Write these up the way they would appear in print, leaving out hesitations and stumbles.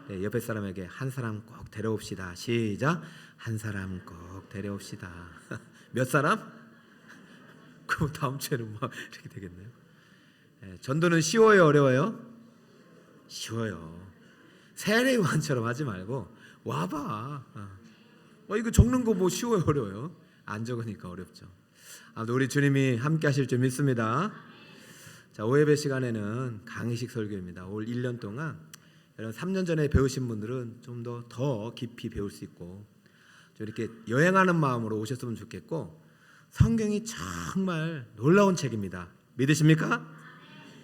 네, 옆에 사람에게 한 사람 꼭 데려옵시다. 시작. 한 사람 꼭 데려옵시다. 몇 사람? 그럼 다음 주에는 뭐 이렇게 되겠네요. 네, 전도는 쉬워요, 어려워요? 쉬워요. 세례요한처럼 하지 말고 와봐. 이거 적는 거 뭐 쉬워요, 어려워요? 안 적으니까 어렵죠. 우리 주님이 함께 하실 줄 믿습니다. 자, 오예배 시간에는 강의식 설교입니다. 올 1년 동안 여러분 3년 전에 배우신 분들은 좀 더 깊이 배울 수 있고 좀 이렇게 여행하는 마음으로 오셨으면 좋겠고, 성경이 정말 놀라운 책입니다. 믿으십니까?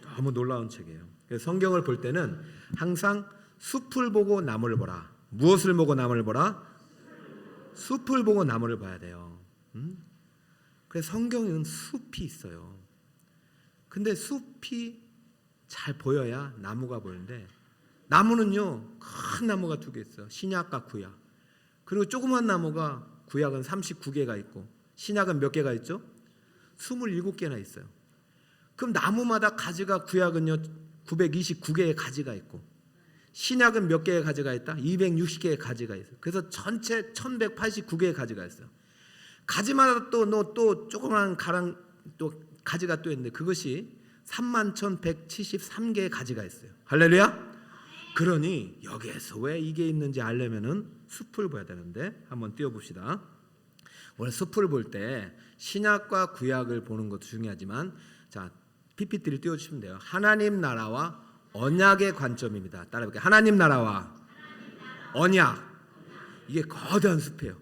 너무 놀라운 책이에요. 그래서 성경을 볼 때는 항상 숲을 보고 나무를 보라. 무엇을 보고 나무를 보라? 숲을 보고 나무를 봐야 돼요. 그래서 성경은 숲이 있어요. 근데 숲이 잘 보여야 나무가 보이는데, 나무는요 큰 나무가 2개 있어요. 신약과 구약. 그리고 조그만 나무가, 구약은 39개가 있고 신약은 몇 개가 있죠? 27개나 있어요. 그럼 나무마다 가지가, 구약은요 929개의 가지가 있고 신약은 몇 개의 가지가 있다? 260개의 가지가 있어요. 그래서 전체 1189개의 가지가 있어요. 가지마다 또 조그만 또 가지가 또 있는데 그것이 31,173개의 가지가 있어요. 할렐루야. 그러니 여기에서 왜 이게 있는지 알려면은 숲을 봐야 되는데, 한번 띄워봅시다. 오늘 숲을 볼 때 신약과 구약을 보는 것도 중요하지만, 자, PPT를 띄워주시면 돼요. 하나님 나라와 언약의 관점입니다. 따라해볼게요. 하나님 나라와 언약. 이게 거대한 숲이에요.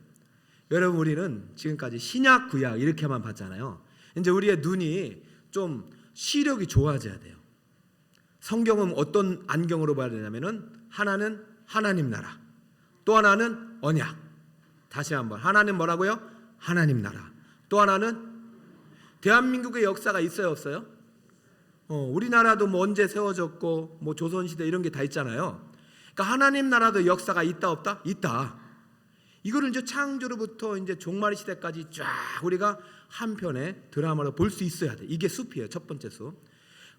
여러분, 우리는 지금까지 신약, 구약 이렇게만 봤잖아요. 이제 우리의 눈이 좀 시력이 좋아져야 돼요. 성경은 어떤 안경으로 봐야 되냐면은, 하나는 하나님 나라, 또 하나는 언약. 다시 한번, 하나는 뭐라고요? 하나님 나라. 또 하나는, 대한민국의 역사가 있어요, 없어요? 우리나라도 뭐 언제 세워졌고 뭐 조선시대 이런 게 다 있잖아요. 그러니까 하나님 나라도 역사가 있다 없다? 있다. 이거를 이제 창조로부터 이제 종말의 시대까지 쫙 우리가 한 편의 드라마로 볼 수 있어야 돼. 이게 숲이에요, 첫 번째 숲.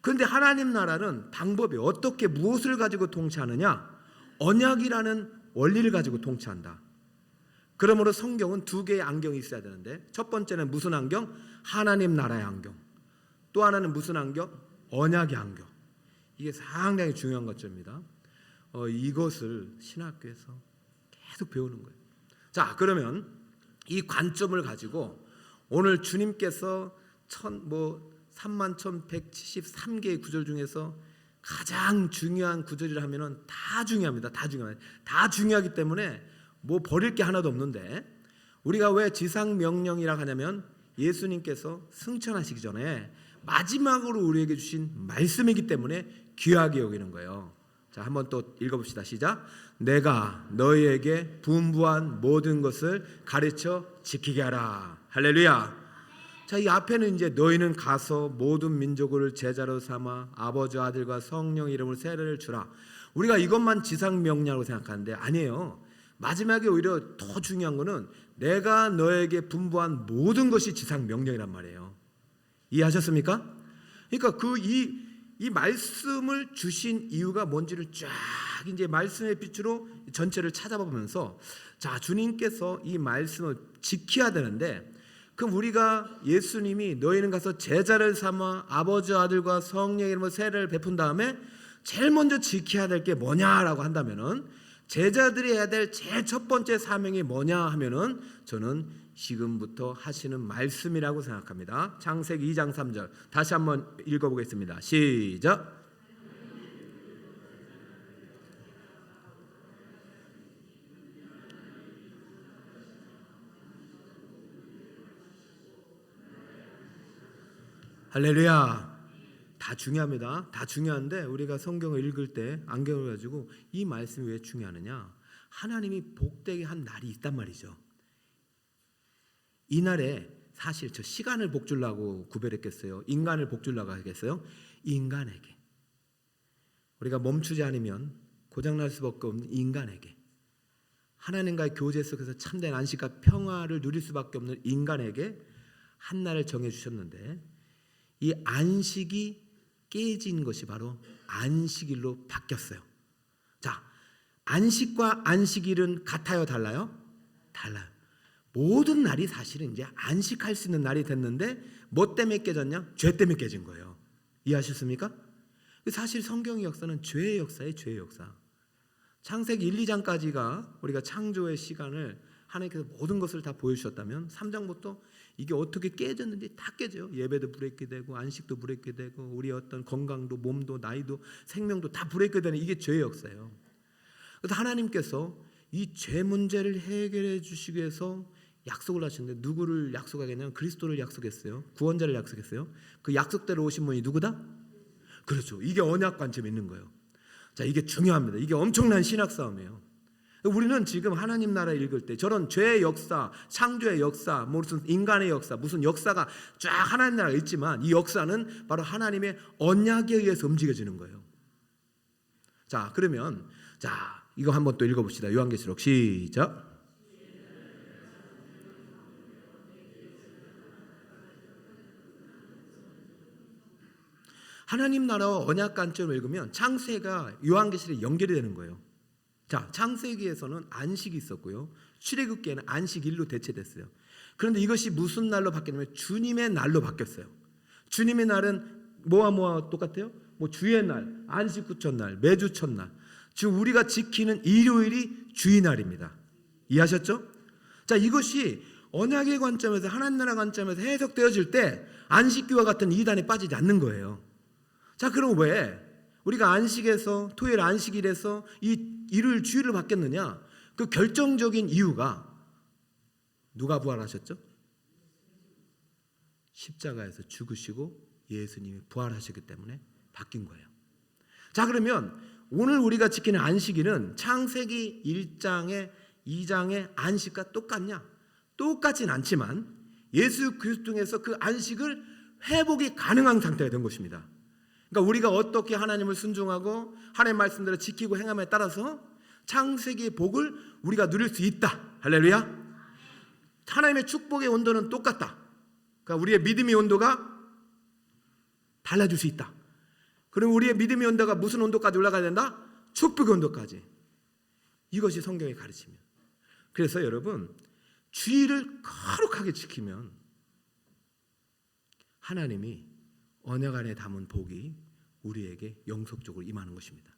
그런데 하나님 나라는 방법이 어떻게, 무엇을 가지고 통치하느냐? 언약이라는 원리를 가지고 통치한다. 그러므로 성경은 2개의 안경이 있어야 되는데, 첫 번째는 무슨 안경? 하나님 나라의 안경. 또 하나는 무슨 안경? 언약의 안경. 이게 상당히 중요한 것입니다. 이것을 신학교에서 계속 배우는 거예요. 자, 그러면 이 관점을 가지고 오늘 주님께서 31,173개의 구절 중에서 가장 중요한 구절이라 하면은 다 중요합니다. 다 중요합니다. 다 중요하기 때문에 뭐 버릴 게 하나도 없는데, 우리가 왜 지상 명령이라 하냐면 예수님께서 승천하시기 전에 마지막으로 우리에게 주신 말씀이기 때문에 귀하게 여기는 거예요. 자, 한번 또 읽어봅시다. 시작. 내가 너희에게 분부한 모든 것을 가르쳐 지키게 하라. 할렐루야. 자, 이 앞에는 이제 너희는 가서 모든 민족을 제자로 삼아 아버지, 아들과 성령 이름으로 세례를 주라. 우리가 이것만 지상 명령이라고 생각하는데 아니에요. 마지막에 오히려 더 중요한 거는 내가 너에게 분부한 모든 것이 지상 명령이란 말이에요. 이해하셨습니까? 그러니까 이 말씀을 주신 이유가 뭔지를 쫙 이제 말씀의 빛으로 전체를 찾아보면서, 자, 주님께서 이 말씀을 지켜야 되는데, 그럼 우리가, 예수님이 너희는 가서 제자를 삼아 아버지, 아들과 성령의 이름으로 세례를 베푼 다음에 제일 먼저 지켜야 될 게 뭐냐라고 한다면은, 제자들이 해야 될 제일 첫 번째 사명이 뭐냐 하면은 저는 지금부터 하시는 말씀이라고 생각합니다. 창세기 2장 3절 다시 한번 읽어보겠습니다. 시작. 할렐루야. 다 중요합니다. 다 중요한데 우리가 성경을 읽을 때 안경을 가지고 이 말씀이 왜 중요하느냐? 하나님이 복되게 한 날이 있단 말이죠. 이날에 사실 저 시간을 복 주려고 구별했겠어요? 인간을 복 주려고 하겠어요? 인간에게. 우리가 멈추지 않으면 고장날 수밖에 없는 인간에게, 하나님과의 교제 속에서 참된 안식과 평화를 누릴 수밖에 없는 인간에게 한 날을 정해주셨는데, 이 안식이 깨진 것이 바로 안식일로 바뀌었어요. 자, 안식과 안식일은 같아요, 달라요? 달라요. 모든 날이 사실은 이제 안식할 수 있는 날이 됐는데 뭐 때문에 깨졌냐? 죄 때문에 깨진 거예요. 이해하셨습니까? 사실 성경의 역사는 죄의 역사예요. 죄의 역사. 창세기 1, 2장까지가 우리가 창조의 시간을 하나님께서 모든 것을 다 보여주셨다면 3장부터 이게 어떻게 깨졌는지 다 깨져요. 예배도 브레이크 되고 안식도 브레이크 되고 우리 어떤 건강도 몸도 나이도 생명도 다 브레이크 되는 이게 죄의 역사예요. 그래서 하나님께서 이 죄 문제를 해결해 주시기 위해서 약속을 하시는데 누구를 약속하겠냐면 그리스도를 약속했어요. 구원자를 약속했어요. 그 약속대로 오신 분이 누구다? 그렇죠. 이게 언약 관점이 있는 거예요. 자, 이게 중요합니다. 이게 엄청난 신학 싸움이에요. 우리는 지금 하나님 나라 읽을 때 저런 죄의 역사, 창조의 역사, 무슨 인간의 역사, 무슨 역사가 쫙 하나님 나라가 있지만 이 역사는 바로 하나님의 언약에 의해서 움직여지는 거예요. 자, 그러면 자, 이거 한번 또 읽어봅시다. 요한계시록 시작. 하나님 나라와 언약 관점을 읽으면 창세가 요한계시록에 연결이 되는 거예요. 자, 창세기에서는 안식이 있었고요. 출애굽기에는 안식일로 대체됐어요. 그런데 이것이 무슨 날로 바뀌냐면 주님의 날로 바뀌었어요. 주님의 날은 뭐와 똑같아요? 뭐 주의 날, 안식 후 첫날, 매주 첫날. 즉 우리가 지키는 일요일이 주의 날입니다. 이해하셨죠? 자, 이것이 언약의 관점에서 하나님 나라 관점에서 해석되어질 때 안식기와 같은 이단에 빠지지 않는 거예요. 자, 그럼 왜 우리가 안식에서 토요일 안식일에서 이 일요일 주일을 바뀌었느냐? 그 결정적인 이유가 누가 부활하셨죠? 십자가에서 죽으시고 예수님이 부활하셨기 때문에 바뀐 거예요. 자, 그러면 오늘 우리가 지키는 안식일은 창세기 1장에 2장의 안식과 똑같냐? 똑같진 않지만 예수 그리스도 통해서 그 안식을 회복이 가능한 상태가 된 것입니다. 그러니까 우리가 어떻게 하나님을 순종하고 하나님의 말씀대로 지키고 행함에 따라서 창세기의 복을 우리가 누릴 수 있다. 할렐루야. 하나님의 축복의 온도는 똑같다. 그러니까 우리의 믿음의 온도가 달라질 수 있다. 그럼 우리의 믿음의 온도가 무슨 온도까지 올라가야 된다? 축복의 온도까지. 이것이 성경의 가르침이에요. 그래서 여러분 주의를 거룩하게 지키면 하나님이 언약 안에 담은 복이 우리에게 영속적으로 임하는 것입니다.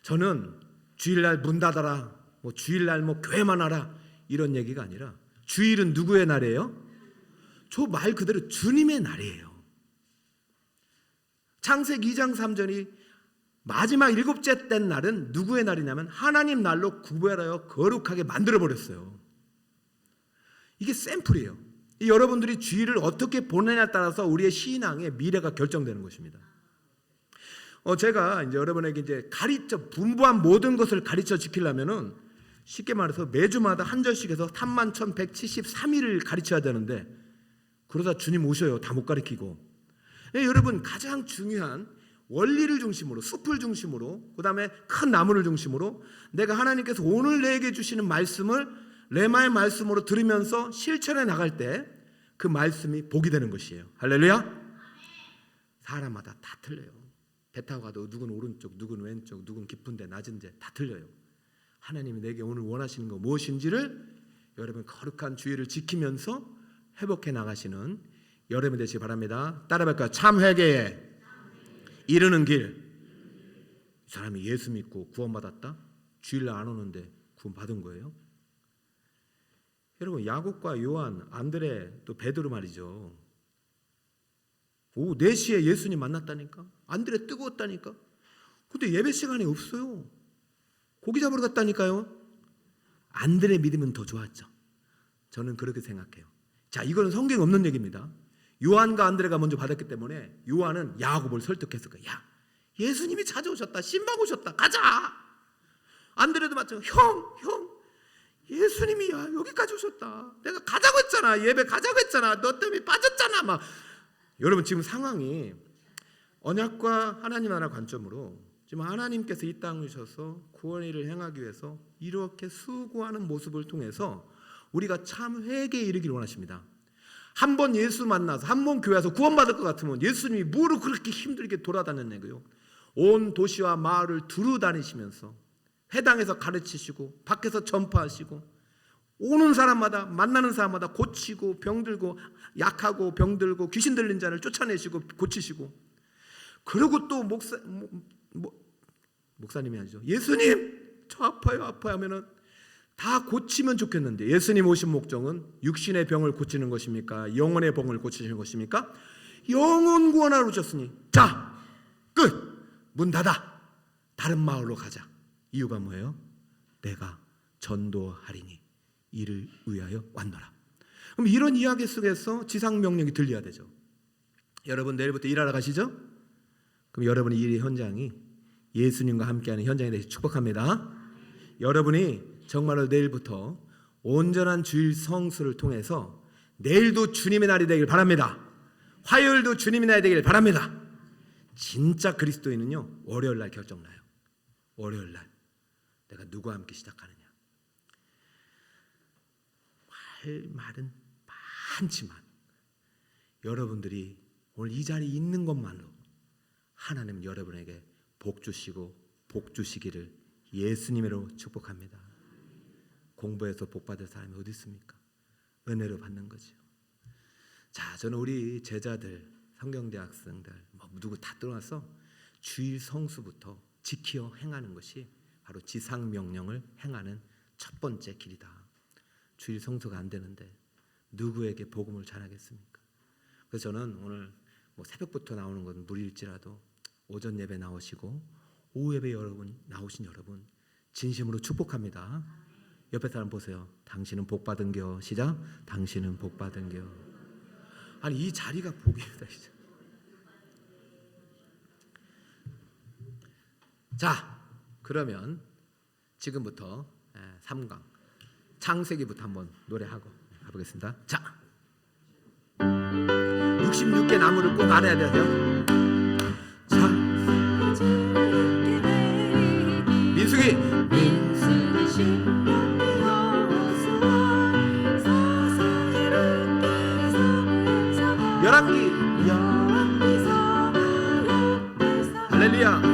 저는 주일날 문 닫아라, 뭐 주일날 뭐 교회만 하라 이런 얘기가 아니라 주일은 누구의 날이에요? 저 말 그대로 주님의 날이에요. 창세기 2장 3절이 마지막 일곱째 된 날은 누구의 날이냐면 하나님 날로 구별하여 거룩하게 만들어버렸어요. 이게 샘플이에요. 여러분들이 주일을 어떻게 보내냐에 따라서 우리의 신앙의 미래가 결정되는 것입니다. 제가 이제 여러분에게 이제 분부한 모든 것을 가르쳐 지키려면은 쉽게 말해서 매주마다 한 절씩 해서 31,173일을 가르쳐야 되는데 그러다 주님 오셔요. 다 못 가르치고. 여러분 가장 중요한 원리를 중심으로 숲을 중심으로 그다음에 큰 나무를 중심으로 내가 하나님께서 오늘 내게 주시는 말씀을 레마의 말씀으로 들으면서 실천해 나갈 때 그 말씀이 복이 되는 것이에요. 할렐루야. 사람마다 다 틀려요. 배 타고 가도 누구는 오른쪽, 누구는 왼쪽, 누구는 깊은 데 낮은 데 다 틀려요. 하나님이 내게 오늘 원하시는 거 무엇인지를 여러분 거룩한 주의를 지키면서 회복해 나가시는 여러분 되시기 바랍니다. 따라할까요? 참 회개에 이르는 길. 이 사람이 예수 믿고 구원받았다? 주일날 안 오는데 구원받은 거예요? 여러분 야곱과 요한, 안드레 또 베드로 말이죠. 오후 4시에 예수님 만났다니까. 안드레 뜨거웠다니까. 근데 예배 시간이 없어요. 고기 잡으러 갔다니까요. 안드레 믿음은 더 좋았죠. 저는 그렇게 생각해요. 자, 이거는 성경에 없는 얘기입니다. 요한과 안드레가 먼저 받았기 때문에 요한은 야곱을 설득했을 거예요. 야, 예수님이 찾아오셨다. 신방 오셨다. 가자. 안드레도 마찬가지로 형 예수님이 여기까지 오셨다. 내가 가자고 했잖아. 예배 가자고 했잖아. 너 때문에 빠졌잖아. 막 여러분 지금 상황이 언약과 하나님 나라 관점으로 지금 하나님께서 이 땅에 오셔서 구원의 일을 행하기 위해서 이렇게 수고하는 모습을 통해서 우리가 참 회개에 이르기를 원하십니다. 한 번 예수 만나서 한 번 교회 와서 구원받을 것 같으면 예수님이 뭐로 그렇게 힘들게 돌아다녔냐고요. 온 도시와 마을을 두루 다니시면서 해당에서 가르치시고 밖에서 전파하시고 오는 사람마다 만나는 사람마다 고치고 병들고 약하고 병들고 귀신 들린 자를 쫓아내시고 고치시고 그리고 또 목사님이 아니죠. 예수님 저 아파요 하면은 다 고치면 좋겠는데 예수님 오신 목적은 육신의 병을 고치는 것입니까? 영혼의 병을 고치시는 것입니까? 영혼 구원하러 오셨으니 자 끝! 문 닫아! 다른 마을로 가자. 이유가 뭐예요? 내가 전도하리니 이를 위하여 왔노라. 그럼 이런 이야기 속에서 지상명령이 들려야 되죠. 여러분 내일부터 일하러 가시죠? 그럼 여러분의 일의 현장이 예수님과 함께하는 현장에 대해서 축복합니다. 여러분이 정말로 내일부터 온전한 주일 성수를 통해서 내일도 주님의 날이 되길 바랍니다. 화요일도 주님의 날이 되길 바랍니다. 진짜 그리스도인은요 월요일 날 결정나요. 월요일 날 내가 누구와 함께 시작하느냐. 할 말은 많지만 여러분들이 오늘 이 자리에 있는 것만으로 하나님 여러분에게 복 주시고 복 주시기를 예수님으로 축복합니다. 공부해서 복 받을 사람이 어디 있습니까? 은혜로 받는 거죠. 자, 저는 우리 제자들, 성경대학생들 누구 다 들어와서 주일 성수부터 지키어 행하는 것이 바로 지상명령을 행하는 첫 번째 길이다. 주일 성수가 안 되는데 누구에게 복음을 전하겠습니까? 그래서 저는 오늘 새벽부터 나오는 건 무리일지라도 오전 예배 나오시고 오후 예배 나오신 여러분 진심으로 축복합니다. 옆에 사람 보세요. 당신은 복 받은겨. 시작. 당신은 복 받은겨. 아니 이 자리가 복이다. 자, 그러면 지금부터 3강 창세기부터 한번 노래하고 가보겠습니다. 자, 66개 나무를 꼭 알아야 되죠. 자, 민수기 열왕기 할렐루야.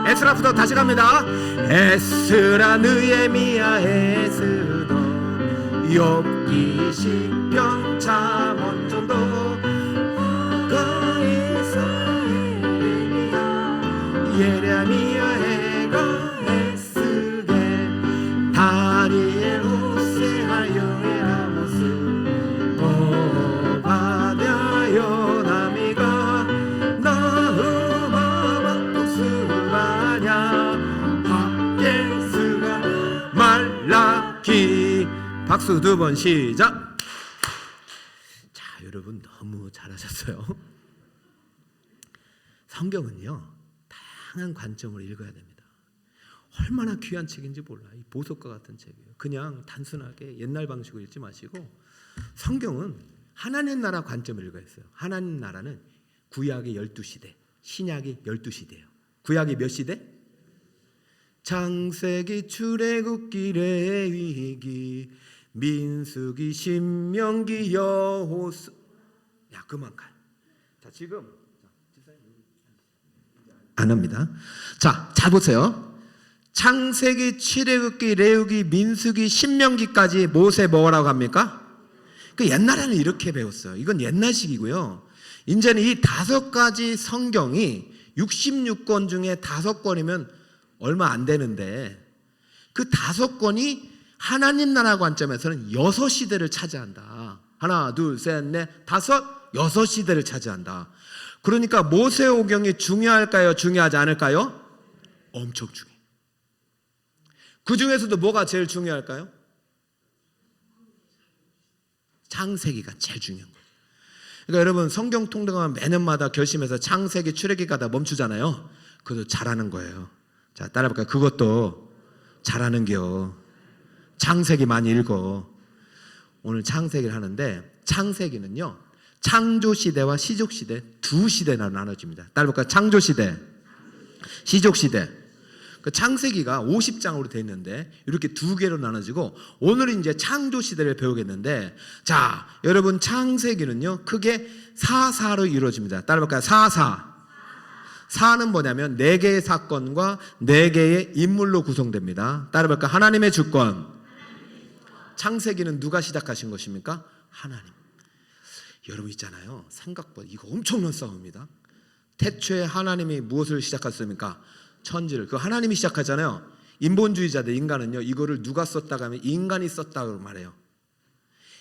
에스라부터 다시 갑니다. 에스라 느헤미야 에스더 욥기 시편 잠언전도 예레미야 해가 에스겔 다니엘 호세아여 에라모스 오바댜 요나미가 나흐마 박독스바냐 학계스가 말라기. 박수 두 번 시작. 자, 여러분 너무 잘하셨어요. 성경은요 다양한 관점으로 읽어야 됩니다. 얼마나 귀한 책인지 몰라. 이 보석과 같은 책이에요. 그냥 단순하게 옛날 방식으로 읽지 마시고 성경은 하나님 나라 관점을 읽어야 했어요. 하나님 나라는 구약의 12시대, 신약의 12시대예요. 구약이 몇 시대? 창세기, 출애굽기, 레위기, 민수기, 신명기, 여호수. 야, 그만 가. 자, 지금 안 합니다. 자, 잘 보세요. 창세기, 출애굽기, 레위기, 민수기, 신명기까지 모세 뭐라고 합니까? 그 옛날에는 이렇게 배웠어요. 이건 옛날식이고요. 이제는 이 5가지 성경이 66권 중에 5권이면 얼마 안 되는데 그 5권이 하나님 나라 관점에서는 6시대를 차지한다. 하나, 둘, 셋, 넷, 다섯, 6시대를 차지한다. 그러니까 모세오경이 중요할까요? 중요하지 않을까요? 엄청 중요해요. 그 중에서도 뭐가 제일 중요할까요? 창세기가 제일 중요한 거예요. 그러니까 여러분 성경 통독하면 매년마다 결심해서 창세기, 출애굽기 가다 멈추잖아요. 그것도 잘하는 거예요. 자, 따라해볼까요? 그것도 잘하는겨. 창세기 많이 읽어. 오늘 창세기를 하는데 창세기는요 창조시대와 시족시대 두 시대나 나눠집니다. 따라해볼까요? 창조시대, 시족시대. 그 창세기가 50장으로 되어 있는데 이렇게 두 개로 나눠지고 오늘은 이제 창조 시대를 배우겠는데, 자, 여러분 창세기는요 크게 사사로 이루어집니다. 따라볼까요? 사사. 사는 뭐냐면 네 개의 사건과 네 개의 인물로 구성됩니다. 따라볼까요? 하나님의 주권. 창세기는 누가 시작하신 것입니까? 하나님. 여러분 있잖아요, 생각보다 이거 엄청난 싸움입니다. 태초에 하나님이 무엇을 시작했습니까? 천지를. 그 하나님이 시작하잖아요. 인본주의자들, 인간은요 이거를 누가 썼다고 하면 인간이 썼다고 말해요.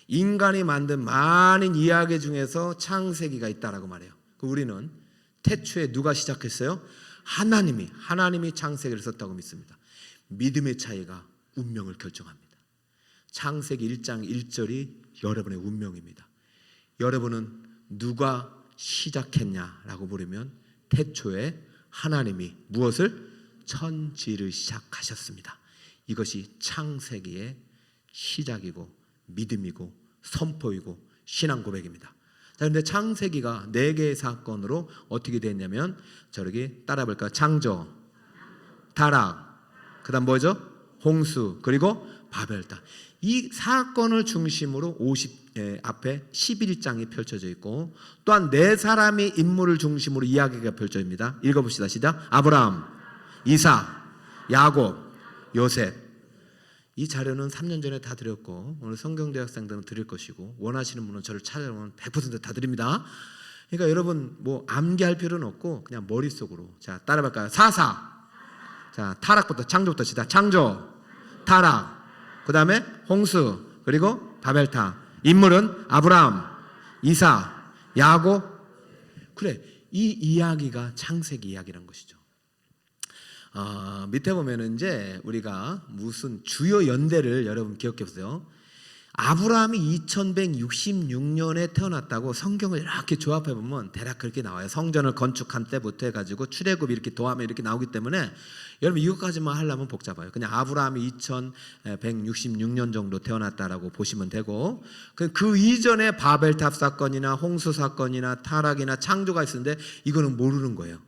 인간이 만든 많은 이야기 중에서 창세기가 있다라고 말해요. 우리는 태초에 누가 시작했어요? 하나님이 창세기를 썼다고 믿습니다. 믿음의 차이가 운명을 결정합니다. 창세기 1장 1절이 여러분의 운명입니다. 여러분은 누가 시작했냐라고 물으면 태초에 하나님이 무엇을? 천지를 시작하셨습니다. 이것이 창세기의 시작이고 믿음이고 선포이고 신앙 고백입니다. 자, 그런데 창세기가 네 개의 사건으로 어떻게 됐냐면 저렇게 따라볼까요? 창조, 타락, 그 다음 뭐죠? 홍수, 그리고 바벨탑. 이 사건을 중심으로 앞에 11장이 펼쳐져 있고, 또한 네 사람의 인물을 중심으로 이야기가 펼쳐집니다. 읽어봅시다. 시작. 아브라함, 이삭, 야곱, 요셉. 이 자료는 3년 전에 다 드렸고 오늘 성경대학생들은 드릴 것이고, 원하시는 분은 저를 찾아오면 100% 다 드립니다. 그러니까 여러분 뭐 암기할 필요는 없고 그냥 머릿속으로. 자, 따라볼까요? 사사. 자, 타락부터, 창조부터 시작. 창조, 타락, 그 다음에 홍수, 그리고 바벨탑. 인물은 아브라함, 이삭, 야곱. 그래, 이 이야기가 창세기 이야기란 것이죠. 밑에 보면은 이제 우리가 무슨 주요 연대를 여러분 기억해 보세요. 아브라함이 2166년에 태어났다고 성경을 이렇게 조합해 보면 대략 그렇게 나와요. 성전을 건축한 때부터 해가지고 출애굽이 이렇게 도하면 이렇게 나오기 때문에 여러분 이것까지만 하려면 복잡해요. 그냥 아브라함이 2166년 정도 태어났다라고 보시면 되고, 그 이전에 바벨탑 사건이나 홍수 사건이나 타락이나 창조가 있었는데 이거는 모르는 거예요.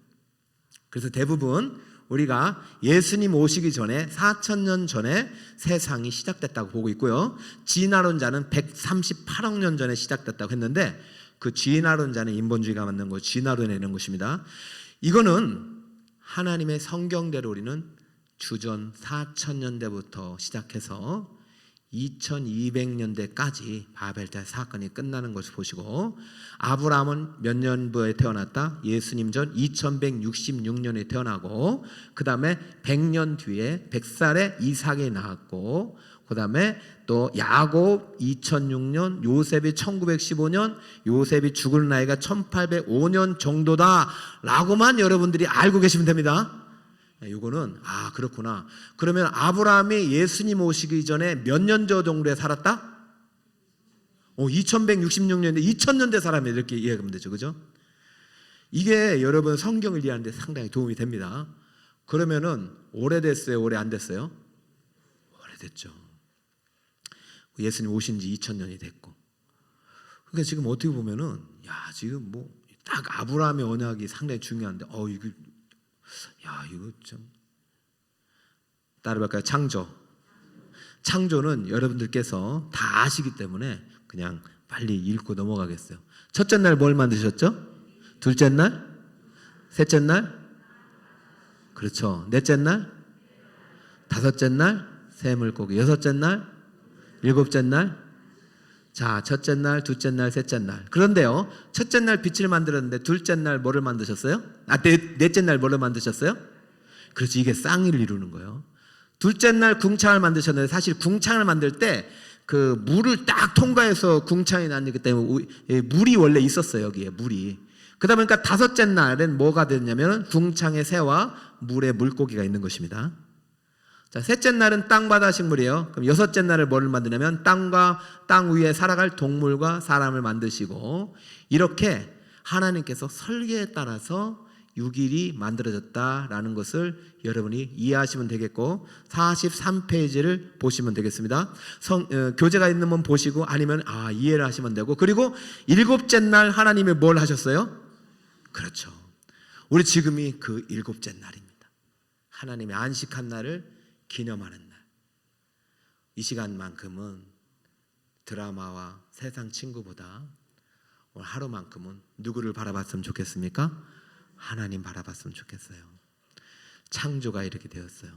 그래서 대부분 우리가 예수님 오시기 전에 4000년 전에 세상이 시작됐다고 보고 있고요. 진화론자는 138억 년 전에 시작됐다고 했는데, 그 진화론자는 인본주의가 만든 거 진화론에 있는 것입니다. 이거는 하나님의 성경대로 우리는 주전 4000년대부터 시작해서 2200년대까지 바벨탑 사건이 끝나는 것을 보시고, 아브라함은 몇 년부에 태어났다? 예수님 전 2166년에 태어나고, 그 다음에 100년 뒤에 100살에 이삭이 낳았고, 그 다음에 또 야곱 2006년, 요셉이 1915년, 요셉이 죽을 나이가 1805년 정도다 라고만 여러분들이 알고 계시면 됩니다. 이거는 그렇구나. 그러면 아브라함이 예수님 오시기 전에 몇 년 정도에 살았다? 2166년대 2000년대 사람이 이렇게 이해하면 되죠. 그죠? 이게 여러분 성경을 이해하는 데 상당히 도움이 됩니다. 그러면은 오래됐어요? 오래 안 됐어요? 오래됐죠. 예수님 오신 지 2000년이 됐고. 그러니까 지금 어떻게 보면은 지금 뭐 딱 아브라함의 언약이 상당히 중요한데 이거 좀 따라볼까요? 창조는 여러분들께서 다 아시기 때문에 그냥 빨리 읽고 넘어가겠어요. 첫째 날 뭘 만드셨죠? 둘째 날? 셋째 날? 그렇죠. 넷째 날? 다섯째 날? 새 물고기. 여섯째 날? 일곱째 날? 자, 첫째 날, 둘째 날, 셋째 날. 그런데요, 첫째 날 빛을 만들었는데 둘째 날 뭐를 만드셨어요? 넷째 날 뭐를 만드셨어요? 그렇지, 이게 쌍의를 이루는 거예요. 둘째 날 궁창을 만드셨는데, 사실 궁창을 만들 때 그 물을 딱 통과해서 궁창이 나기 때문에 물이 원래 있었어요. 여기에 물이. 그러다 보니까 다섯째 날엔 뭐가 됐냐면 궁창의 새와 물에 물고기가 있는 것입니다. 자, 셋째 날은 땅바다 식물이에요. 그럼 여섯째 날을 뭐를 만드냐면 땅과 땅 위에 살아갈 동물과 사람을 만드시고, 이렇게 하나님께서 설계에 따라서 6일이 만들어졌다라는 것을 여러분이 이해하시면 되겠고, 43페이지를 보시면 되겠습니다. 교재가 있는 분 보시고 아니면 이해를 하시면 되고, 그리고 일곱째 날 하나님이 뭘 하셨어요? 그렇죠. 우리 지금이 그 일곱째 날입니다. 하나님의 안식한 날을 기념하는 날. 이 시간만큼은 드라마와 세상 친구보다 오늘 하루만큼은 누구를 바라봤으면 좋겠습니까? 하나님 바라봤으면 좋겠어요. 창조가 이렇게 되었어요.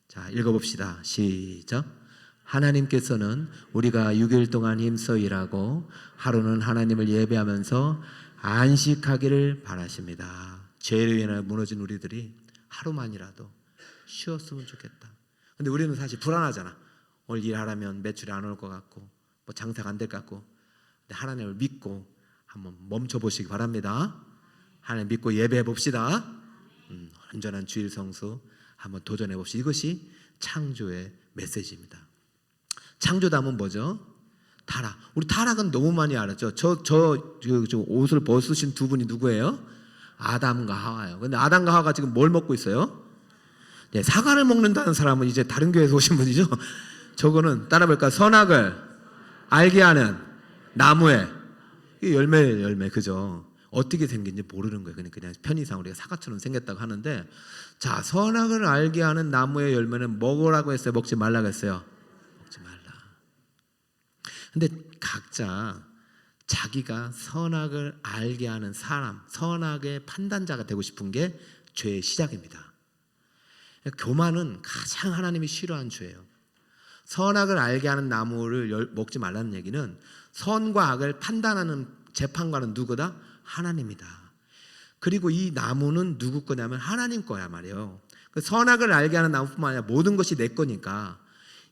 자, 읽어봅시다. 시작. 하나님께서는 우리가 6일 동안 힘써 일하고 하루는 하나님을 예배하면서 안식하기를 바라십니다. 죄로 인해 무너진 우리들이 하루만이라도 쉬었으면 좋겠다. 근데 우리는 사실 불안하잖아. 오늘 일하려면 매출이 안 올 것 같고 뭐 장사가 안 될 것 같고. 근데 하나님을 믿고 한번 멈춰보시기 바랍니다. 하나님 믿고 예배해 봅시다. 온전한 주일 성수 한번 도전해 봅시다. 이것이 창조의 메시지입니다. 창조담은 뭐죠? 타락. 우리 타락은 너무 많이 알았죠. 저 옷을 벗으신 두 분이 누구예요? 아담과 하와예요. 근데 아담과 하와가 지금 뭘 먹고 있어요? 네, 사과를 먹는다는 사람은 이제 다른 교회에서 오신 분이죠. 저거는 따라볼까? 선악을 알게 하는 나무에 열매 그죠? 어떻게 생긴지 모르는 거예요. 그냥 편의상 우리가 사과처럼 생겼다고 하는데, 자, 선악을 알게 하는 나무의 열매는 먹으라고 했어요? 먹지 말라고 했어요? 먹지 말라. 근데 각자 자기가 선악을 알게 하는 사람, 선악의 판단자가 되고 싶은 게 죄의 시작입니다. 교만은 가장 하나님이 싫어하는 죄예요. 선악을 알게 하는 나무를 먹지 말라는 얘기는 선과 악을 판단하는 재판관은 누구다? 하나님이다. 그리고 이 나무는 누구 거냐면 하나님 거야 말이에요. 선악을 알게 하는 나무뿐만 아니라 모든 것이 내 거니까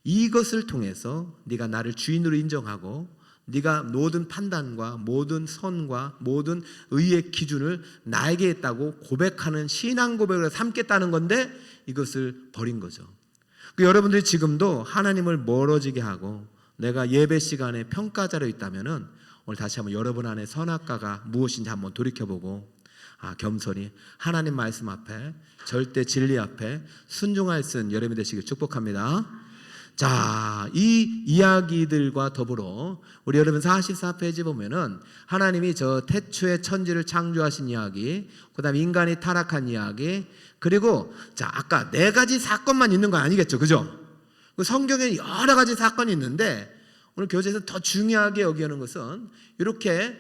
이것을 통해서 네가 나를 주인으로 인정하고 네가 모든 판단과 모든 선과 모든 의의 기준을 나에게 했다고 고백하는 신앙 고백을 삼겠다는 건데 이것을 버린 거죠. 여러분들이 지금도 하나님을 멀어지게 하고 내가 예배 시간에 평가자로 있다면은 오늘 다시 한번 여러분 안에 선악과가 무엇인지 한번 돌이켜보고 겸손히 하나님 말씀 앞에 절대 진리 앞에 순종할 수 있는 여러분이 되시길 축복합니다. 자, 이 이야기들과 더불어 우리 여러분 44페이지 보면은 하나님이 저 태초에 천지를 창조하신 이야기, 그 다음에 인간이 타락한 이야기, 그리고 자, 아까 4가지 사건만 있는 건 아니겠죠, 그죠? 성경에 여러 가지 사건이 있는데 오늘 교재에서 더 중요하게 여기는 것은 이렇게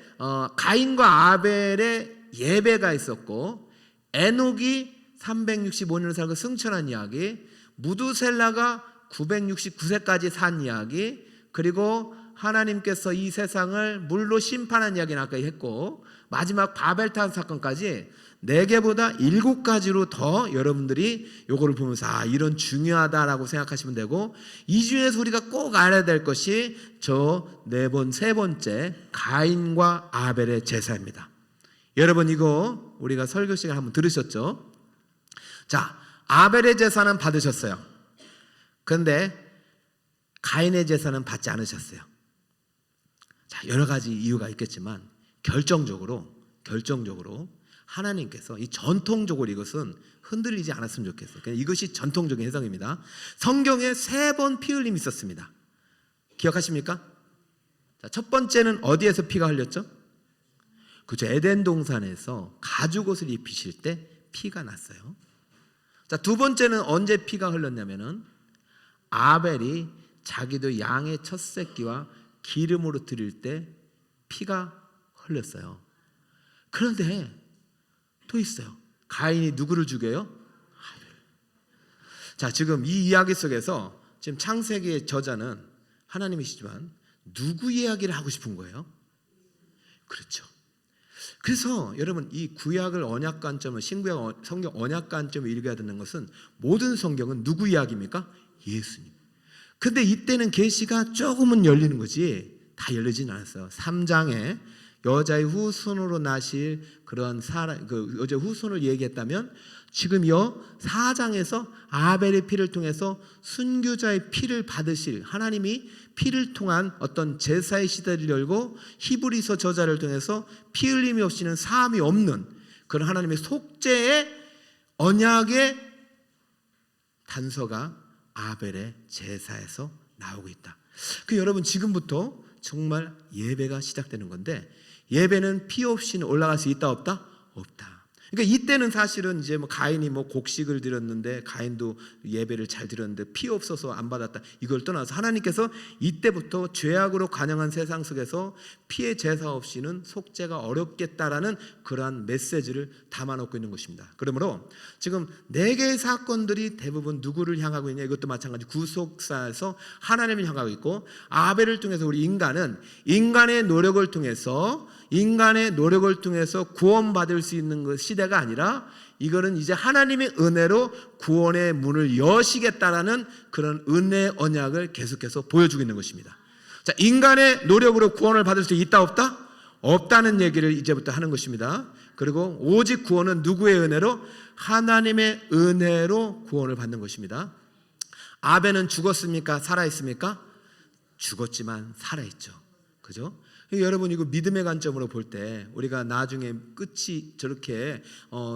가인과 아벨의 예배가 있었고, 에녹이 365년을 살고 승천한 이야기, 무두셀라가 969세까지 산 이야기, 그리고 하나님께서 이 세상을 물로 심판한 이야기는 아까 했고, 마지막 바벨탑 사건까지 4개보다 7가지로 더 여러분들이 요거를 보면서 이런 중요하다라고 생각하시면 되고, 이 중에서 우리가 꼭 알아야 될 것이 저 세 번째 가인과 아벨의 제사입니다. 여러분 이거 우리가 설교 시간 한번 들으셨죠? 자, 아벨의 제사는 받으셨어요. 그런데 가인의 제사는 받지 않으셨어요. 자, 여러 가지 이유가 있겠지만 결정적으로 하나님께서 이 전통적으로 이것은 흔들리지 않았으면 좋겠어요. 그냥 이것이 전통적인 해석입니다. 성경에 3번 피 흘림이 있었습니다. 기억하십니까? 자, 첫 번째는 어디에서 피가 흘렸죠? 그렇죠. 에덴 동산에서 가죽옷을 입히실 때 피가 났어요. 자, 두 번째는 언제 피가 흘렀냐면은 아벨이 자기도 양의 첫 새끼와 기름으로 드릴 때 피가 흘렸어요. 그런데 또 있어요. 가인이 누구를 죽여요? 아벨. 자, 지금 이 이야기 속에서 지금 창세기의 저자는 하나님이시지만 누구 이야기를 하고 싶은 거예요? 그렇죠. 그래서 여러분 이 구약을 언약 관점을 신구약 성경 언약 관점을 읽어야 되는 것은 모든 성경은 누구 이야기입니까? 예수님. 근데 이때는 계시가 조금은 열리는 거지 다 열리진 않았어요. 3장에 여자의 후손으로 나실 그런 사람, 여자 후손을 얘기했다면 지금 4장에서 아벨의 피를 통해서 순교자의 피를 받으실 하나님이 피를 통한 어떤 제사의 시대를 열고 히브리서 저자를 통해서 피 흘림이 없이는 사함이 없는 그런 하나님의 속죄의 언약의 단서가 아벨의 제사에서 나오고 있다. 여러분 지금부터 정말 예배가 시작되는 건데 예배는 피 없이는 올라갈 수 있다 없다? 없다. 그러니까 이때는 사실은 이제 뭐 가인이 뭐 곡식을 드렸는데 가인도 예배를 잘 드렸는데 피 없어서 안 받았다, 이걸 떠나서 하나님께서 이때부터 죄악으로 관영한 세상 속에서 피의 제사 없이는 속죄가 어렵겠다라는 그러한 메시지를 담아놓고 있는 것입니다. 그러므로 지금 4개의 사건들이 대부분 누구를 향하고 있냐, 이것도 마찬가지 구속사에서 하나님을 향하고 있고, 아벨을 통해서 우리 인간은 인간의 노력을 통해서 구원받을 수 있는 그 시대가 아니라 이거는 이제 하나님의 은혜로 구원의 문을 여시겠다라는 그런 은혜의 언약을 계속해서 보여주고 있는 것입니다. 자, 인간의 노력으로 구원을 받을 수 있다 없다? 없다는 얘기를 이제부터 하는 것입니다. 그리고 오직 구원은 누구의 은혜로? 하나님의 은혜로 구원을 받는 것입니다. 아벨은 죽었습니까? 살아있습니까? 죽었지만 살아있죠. 그죠? 여러분, 이거 믿음의 관점으로 볼 때 우리가 나중에 끝이 저렇게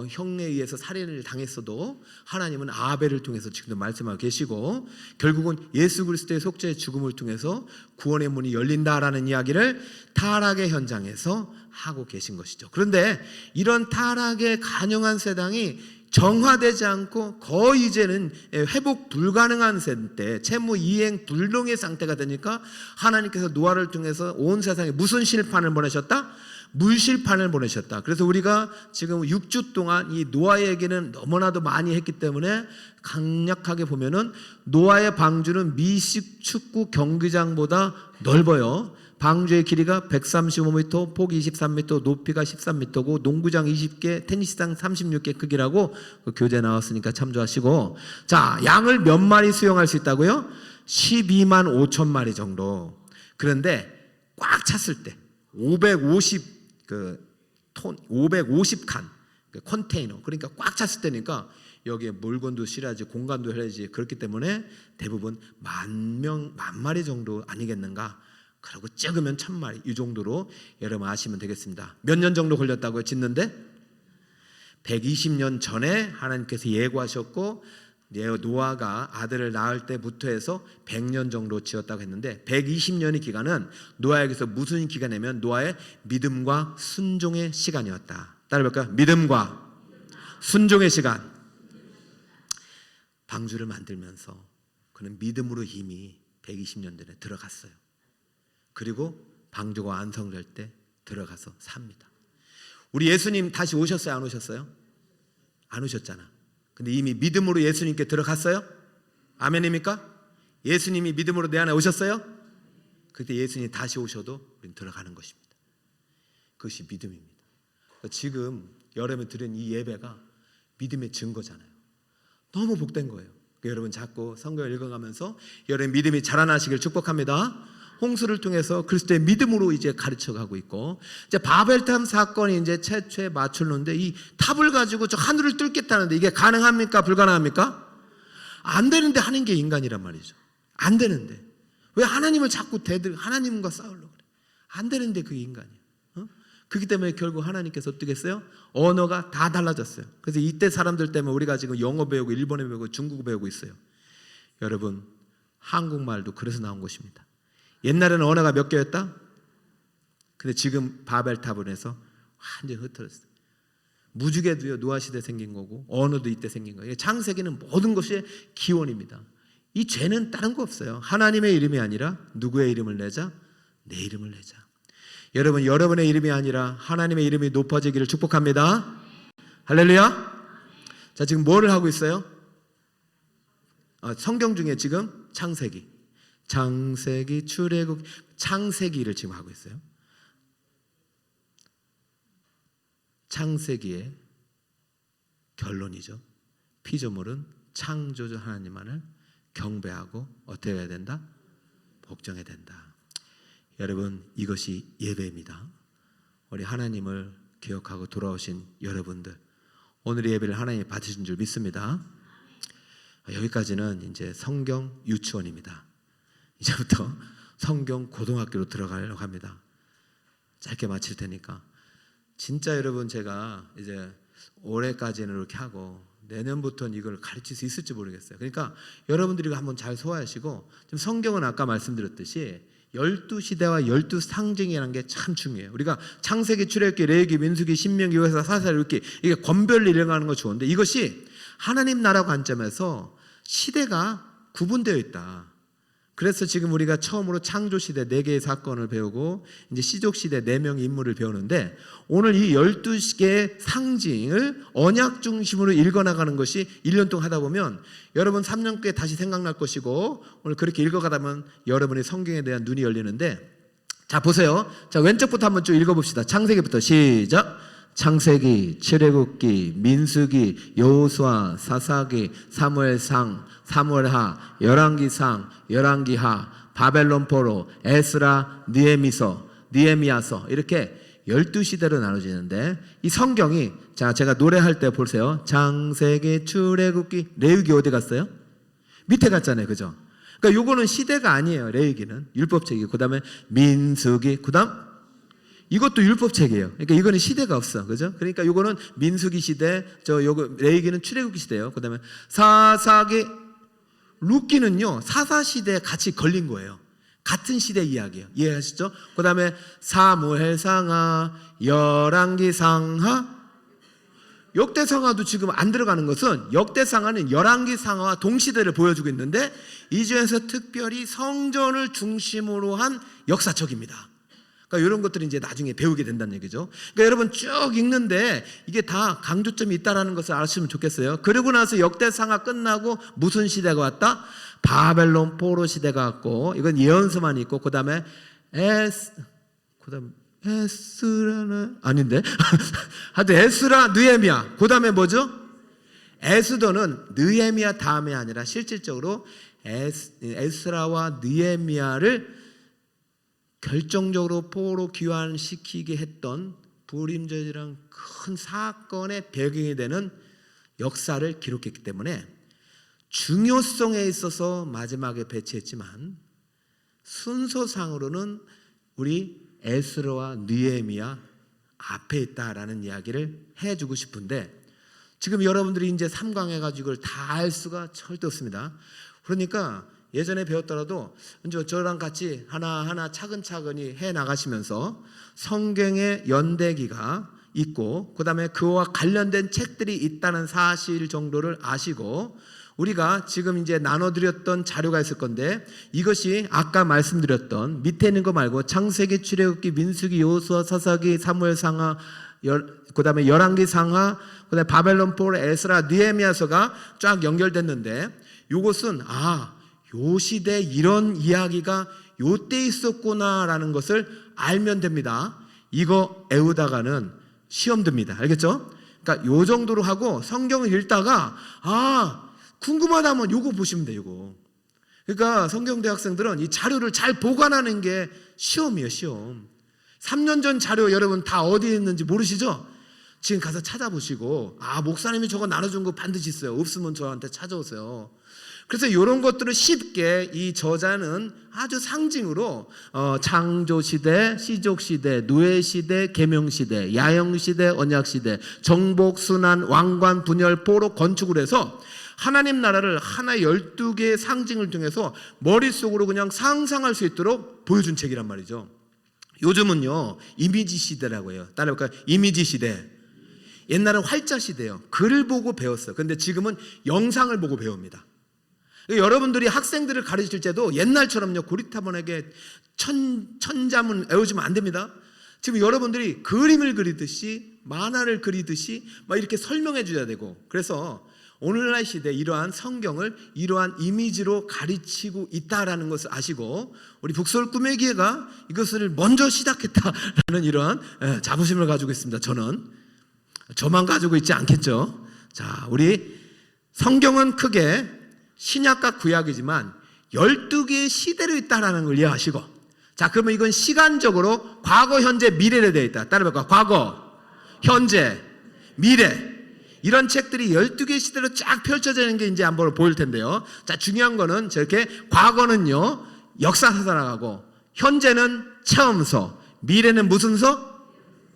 형에 의해서 살인을 당했어도 하나님은 아벨을 통해서 지금도 말씀하고 계시고, 결국은 예수 그리스도의 속죄의 죽음을 통해서 구원의 문이 열린다라는 이야기를 타락의 현장에서 하고 계신 것이죠. 그런데 이런 타락의 간영한 세상이 정화되지 않고 거의 이제는 회복 불가능한 상태, 채무 이행 불능의 상태가 되니까 하나님께서 노아를 통해서 온 세상에 무슨 심판을 보내셨다? 물심판을 보내셨다. 그래서 우리가 지금 6주 동안 이 노아의 얘기는 너무나도 많이 했기 때문에 강력하게 보면은 노아의 방주는 미식 축구 경기장보다 넓어요. 방주의 길이가 135m, 폭이 23m, 높이가 13m고 농구장 20개, 테니스장 36개 크기라고 그 교재 나왔으니까 참조하시고, 자, 양을 몇 마리 수용할 수 있다고요? 12만 5천 마리 정도. 그런데 꽉 찼을 때 550칸 그 컨테이너, 그러니까 꽉 찼을 때니까 여기에 물건도 실어야지 공간도 해야지, 그렇기 때문에 대부분 만 마리 정도 아니겠는가. 그리고 적으면 1000마리, 이 정도로 여러분 아시면 되겠습니다. 몇 년 정도 걸렸다고요? 짓는데 120년 전에 하나님께서 예고하셨고, 노아가 아들을 낳을 때부터 해서 100년 정도 지었다고 했는데, 120년의 기간은 노아에게서 무슨 기간이냐면 노아의 믿음과 순종의 시간이었다. 따라해볼까요? 믿음과 순종의 시간. 방주를 만들면서 그는 믿음으로 이미 120년 전에 들어갔어요. 그리고 방주가 완성될 때 들어가서 삽니다. 우리 예수님 다시 오셨어요? 안 오셨어요? 안 오셨잖아. 근데 이미 믿음으로 예수님께 들어갔어요? 아멘입니까? 예수님이 믿음으로 내 안에 오셨어요? 그때 예수님이 다시 오셔도 우리는 들어가는 것입니다. 그것이 믿음입니다. 지금 여러분이 드린 이 예배가 믿음의 증거잖아요. 너무 복된 거예요. 여러분 자꾸 성경을 읽어가면서 여러분 믿음이 자라나시길 축복합니다. 홍수를 통해서 그리스도의 믿음으로 이제 가르쳐가고 있고, 이제 바벨탑 사건이 이제 최초의 마출로인데, 이 탑을 가지고 저 하늘을 뚫겠다는데 이게 가능합니까? 불가능합니까? 안 되는데 하는 게 인간이란 말이죠. 안 되는데 왜 하나님을 자꾸 하나님과 싸우려고 그래? 안 되는데 그게 인간이에요. 그렇기 때문에 결국 하나님께서 어떻게 했어요? 언어가 다 달라졌어요. 그래서 이때 사람들 때문에 우리가 지금 영어 배우고 일본어 배우고 중국어 배우고 있어요. 여러분, 한국말도 그래서 나온 것입니다. 옛날에는 언어가 몇 개였다? 근데 지금 바벨탑을 해서 완전히 흩어졌어요. 무지개도요, 노아 시대 생긴 거고, 언어도 이때 생긴 거예요. 창세기는 모든 것이 기원입니다. 이 죄는 다른 거 없어요. 하나님의 이름이 아니라 누구의 이름을 내자? 내 이름을 내자. 여러분, 여러분의 이름이 아니라 하나님의 이름이 높아지기를 축복합니다. 할렐루야. 자, 지금 뭐를 하고 있어요? 성경 중에 지금 창세기, 출애굽, 창세기를 지금 하고 있어요. 창세기의 결론이죠. 피조물은 창조주 하나님만을 경배하고 어떻게 해야 된다? 복종해야 된다. 여러분, 이것이 예배입니다. 우리 하나님을 기억하고 돌아오신 여러분들, 오늘의 예배를 하나님이 받으신 줄 믿습니다. 여기까지는 이제 성경 유치원입니다. 이제부터 성경 고등학교로 들어가려고 합니다. 짧게 마칠 테니까. 진짜 여러분, 제가 이제 올해까지는 이렇게 하고 내년부터는 이걸 가르칠 수 있을지 모르겠어요. 그러니까 여러분들이 한번 잘 소화하시고, 지금 성경은 아까 말씀드렸듯이 12시대와 12상징이라는 게 참 중요해요. 우리가 창세기, 출애굽기, 레위기, 민수기, 신명기, 요에서 사사기, 율기 이게 권별로 일어나는 거 좋은데 이것이 하나님 나라 관점에서 시대가 구분되어 있다. 그래서 지금 우리가 처음으로 창조시대 4개의 사건을 배우고 이제 시족시대 4명의 인물을 배우는데 오늘 이 12개의 상징을 언약 중심으로 읽어나가는 것이 1년 동안 하다 보면 여러분 3년께 다시 생각날 것이고 오늘 그렇게 읽어가다 보면 여러분의 성경에 대한 눈이 열리는데 자 보세요. 자 왼쪽부터 한번 쭉 읽어봅시다. 창세기부터 시작. 창세기, 출애굽기, 민수기, 여호수아, 사사기, 사무엘상, 사무엘하, 열왕기상, 열왕기하, 바벨론 포로, 에스라, 느헤미야서 이렇게 12시대로 나눠지는데 이 성경이 자 제가 노래할 때 보세요. 창세기, 출애굽기, 레위기 어디 갔어요? 밑에 갔잖아요. 그죠? 그러니까 요거는 시대가 아니에요. 레위기는 율법책이고 그다음에 민수기 그다음 이것도 율법책이에요. 그러니까 이거는 시대가 없어. 그죠? 그러니까 이거는 민수기 시대, 요거 레위기는 출애굽기 시대예요. 그다음에 사사기, 룻기는요. 사사 시대에 같이 걸린 거예요. 같은 시대 이야기예요. 이해하시죠? 그다음에 사무엘상하, 열왕기상하, 역대상하도 지금 안 들어가는 것은 역대상하는 열왕기상하와 동시대를 보여주고 있는데 이 중에서 특별히 성전을 중심으로 한 역사책입니다. 그러니까 이런 것들이 이제 나중에 배우게 된다는 얘기죠. 그러니까 여러분 쭉 읽는데 이게 다 강조점이 있다라는 것을 아시면 좋겠어요. 그러고 나서 역대상하 끝나고 무슨 시대가 왔다? 바벨론 포로 시대가 왔고 이건 예언서만 있고 그다음에 에스라는 아닌데 하여튼 에스라, 느헤미야 그다음에 뭐죠? 에스더는 느헤미야 다음에 아니라 실질적으로 에스라와 느헤미야를 결정적으로 포로 귀환시키게 했던 불임절이란 큰 사건의 배경이 되는 역사를 기록했기 때문에 중요성에 있어서 마지막에 배치했지만 순서상으로는 우리 에스라와 느헤미야 앞에 있다라는 이야기를 해주고 싶은데 지금 여러분들이 이제 3강해가지고 이걸 다 알 수가 절대 없습니다. 그러니까 예전에 배웠더라도 저랑 같이 하나하나 차근차근히 해 나가시면서 성경의 연대기가 있고 그 다음에 그와 관련된 책들이 있다는 사실 정도를 아시고 우리가 지금 이제 나눠드렸던 자료가 있을 건데 이것이 아까 말씀드렸던 밑에 있는 거 말고 창세기, 출애굽기, 민수기, 여호수아, 사사기, 사무엘상하 그 다음에 열왕기상하 그 다음에 바벨론 포로, 에스라, 느헤미야서가 쫙 연결됐는데 이것은 요 시대 이런 이야기가 요때 있었구나라는 것을 알면 됩니다. 이거 애우다가는 시험 듭니다. 알겠죠? 그러니까 요 정도로 하고 성경을 읽다가 궁금하다면 요거 보시면 돼요. 요거. 그러니까 성경대 학생들은 이 자료를 잘 보관하는 게 시험이에요. 시험. 3년 전 자료 여러분 다 어디에 있는지 모르시죠? 지금 가서 찾아보시고 목사님이 저거 나눠준 거 반드시 있어요. 없으면 저한테 찾아오세요. 그래서 이런 것들을 쉽게 이 저자는 아주 상징으로 창조시대, 시족시대, 노예시대, 계명시대, 야영시대, 언약시대, 정복, 순환, 왕관, 분열, 포로, 건축을 해서 하나님 나라를 하나의 12개의 상징을 통해서 머릿속으로 그냥 상상할 수 있도록 보여준 책이란 말이죠. 요즘은요 이미지 시대라고 해요. 따라해볼까요? 이미지 시대. 옛날은 활자 시대예요. 글을 보고 배웠어요. 그런데 지금은 영상을 보고 배웁니다. 여러분들이 학생들을 가르칠 때도 옛날처럼요 고리타분하게 천자문 외워주면 안 됩니다. 지금 여러분들이 그림을 그리듯이 만화를 그리듯이 막 이렇게 설명해 줘야 되고 그래서 오늘날 시대에 이러한 성경을 이러한 이미지로 가르치고 있다라는 것을 아시고 우리 북서울 꿈의 기회가 이것을 먼저 시작했다라는 이러한 자부심을 가지고 있습니다. 저만 가지고 있지 않겠죠. 자, 우리 성경은 크게 신약과 구약이지만 12개의 시대로 있다라는 걸 이해하시고 자 그러면 이건 시간적으로 과거, 현재, 미래로 되어 있다. 따라해볼까? 과거, 현재, 미래 이런 책들이 12개의 시대로 쫙 펼쳐지는 게 이제 한번 보일 텐데요. 자 중요한 거는 저렇게 과거는요 역사서가 나가고 현재는 체험서 미래는 무슨 서?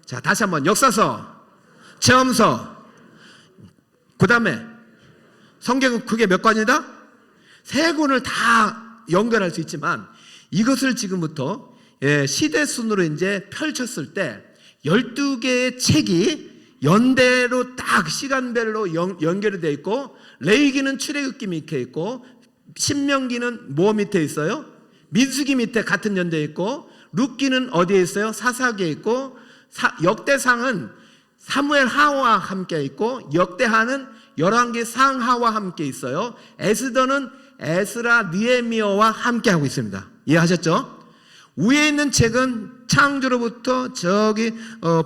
자 다시 한번 역사서, 체험서 그 다음에 성경은 그게 몇 권이다? 3권을 다 연결할 수 있지만 이것을 지금부터 시대 순으로 이제 펼쳤을 때 12개의 책이 연대로 딱 시간별로 연결이 되어 있고, 레위기는 출애굽기 밑에 있고, 신명기는 뭐 밑에 있어요? 민수기 밑에 같은 연대에 있고, 룻기는 어디에 있어요? 사사기에 있고, 역대상은 사무엘 하와 함께 있고, 역대하는 열왕기 상하와 함께 있어요. 에스더는 에스라 느헤미야와 함께 하고 있습니다. 이해하셨죠? 위에 있는 책은 창조로부터 저기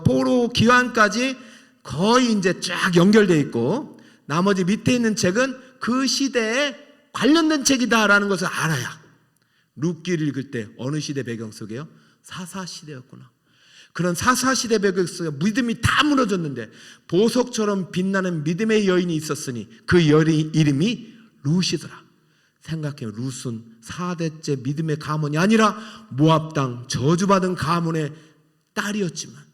포로 기환까지 거의 이제 쫙 연결되어 있고, 나머지 밑에 있는 책은 그 시대에 관련된 책이다라는 것을 알아야 룻기를 읽을 때 어느 시대 배경 속에요? 사사시대였구나. 그런 사사시대 배경 속에 믿음이 다 무너졌는데 보석처럼 빛나는 믿음의 여인이 있었으니 그 여인 이름이 룻이더라. 생각해요. 룻은 4대째 믿음의 가문이 아니라 모압 땅 저주받은 가문의 딸이었지만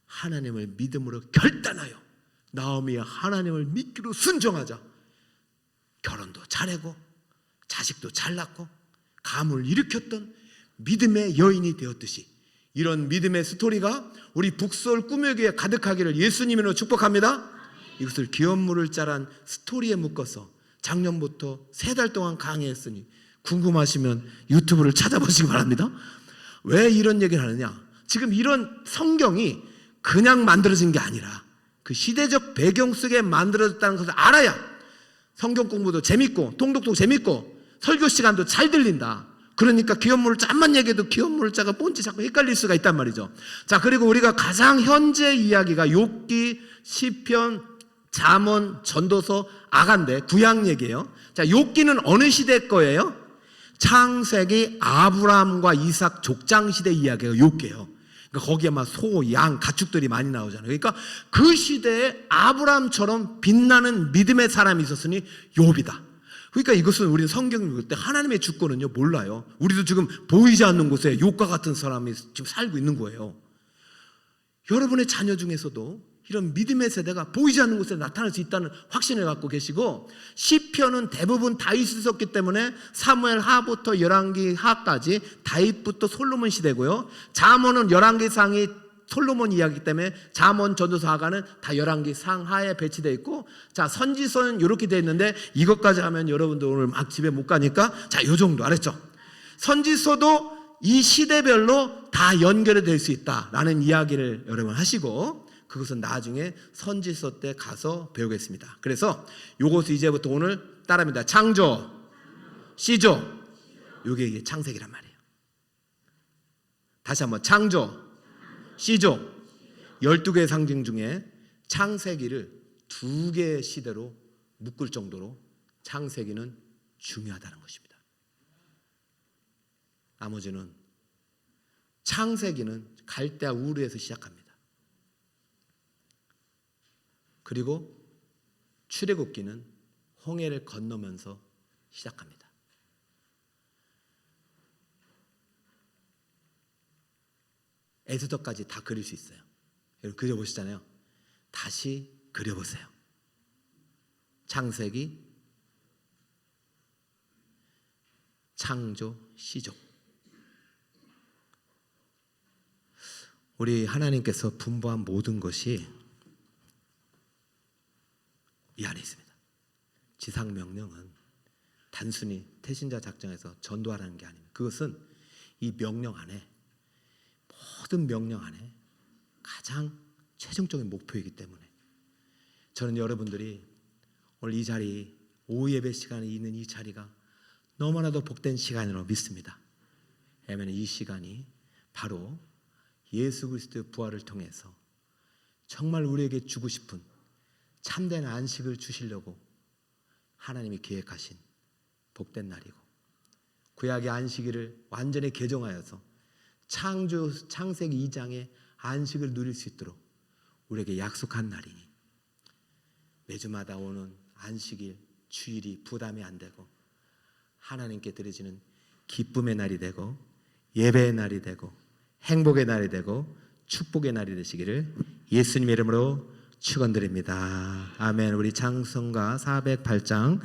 하나님을 믿음으로 결단하여 나오미가 하나님을 믿기로 순종하자 결혼도 잘하고 자식도 잘 낳고 가문을 일으켰던 믿음의 여인이 되었듯이, 이런 믿음의 스토리가 우리 북서울 꿈의 가득하기를 예수님으로 축복합니다. 이것을 기업물을 자란 스토리에 묶어서 작년부터 3달 동안 강의했으니 궁금하시면 유튜브를 찾아보시기 바랍니다. 왜 이런 얘기를 하느냐? 지금 이런 성경이 그냥 만들어진 게 아니라 그 시대적 배경 속에 만들어졌다는 것을 알아야 성경 공부도 재밌고 통독도 재밌고 설교 시간도 잘 들린다. 그러니까 기업물을 짠만 얘기해도 기업물을 자가 뭔지 자꾸 헷갈릴 수가 있단 말이죠. 자, 그리고 우리가 가장 현재 이야기가 욥기, 시편, 잠언, 전도서, 아간데 구약 얘기예요. 자, 욥기는 어느 시대 거예요? 창세기 아브라함과 이삭 족장 시대 이야기가 욥기예요. 그러니까 거기에 막 소, 양, 가축들이 많이 나오잖아요. 그러니까 그 시대에 아브라함처럼 빛나는 믿음의 사람이 있었으니 욥이다. 그러니까 이것은 우리는 성경 읽을 때 하나님의 주권은요 몰라요. 우리도 지금 보이지 않는 곳에 욥과 같은 사람이 지금 살고 있는 거예요. 여러분의 자녀 중에서도 이런 믿음의 세대가 보이지 않는 곳에 나타날 수 있다는 확신을 갖고 계시고, 시편은 대부분 다윗이 썼기 때문에 사무엘 하부터 열왕기 하까지 다윗부터 솔로몬 시대고요. 잠언은 열왕기 상이 솔로몬 이야기이기 때문에 잠언, 전도서, 하가는 다 열왕기 상하에 배치되어 있고, 자, 선지서는 이렇게 되어 있는데 이것까지 하면 여러분들 오늘 막 집에 못 가니까 자, 요 정도 알았죠? 선지서도 이 시대별로 다 연결이 될 수 있다라는 이야기를 여러분 하시고, 그것은 나중에 선지서 때 가서 배우겠습니다. 그래서 요것을 이제부터 오늘 따라합니다. 창조, 시조, 요게 창세기란 말이에요. 다시 한번 창조, 시조, 12개의 상징 중에 창세기를 2개의 시대로 묶을 정도로 창세기는 중요하다는 것입니다. 나머지는 창세기는 갈대아 우르에서 시작합니다. 그리고 출애굽기는 홍해를 건너면서 시작합니다. 에스더까지 다 그릴 수 있어요. 여러분 그려보시잖아요. 다시 그려보세요. 창세기, 창조, 시조. 우리 하나님께서 분부한 모든 것이 이 안에 있습니다. 지상명령은 단순히 태신자 작정에서 전도하라는 게 아닙니다. 그것은 이 명령 안에, 모든 명령 안에 가장 최종적인 목표이기 때문에 저는 여러분들이 오늘 이 자리, 오후 예배 시간에 있는 이 자리가 너무나도 복된 시간이라고 믿습니다. 왜냐하면 이 시간이 바로 예수 그리스도의 부활을 통해서 정말 우리에게 주고 싶은 참된 안식을 주시려고 하나님이 계획하신 복된 날이고, 구약의 안식일을 완전히 개정하여서 창세기 2장의 안식을 누릴 수 있도록 우리에게 약속한 날이니 매주마다 오는 안식일, 주일이 부담이 안 되고 하나님께 드려지는 기쁨의 날이 되고 예배의 날이 되고 행복의 날이 되고 축복의 날이 되시기를 예수님의 이름으로 축원드립니다. 아멘. 우리 찬송가 408장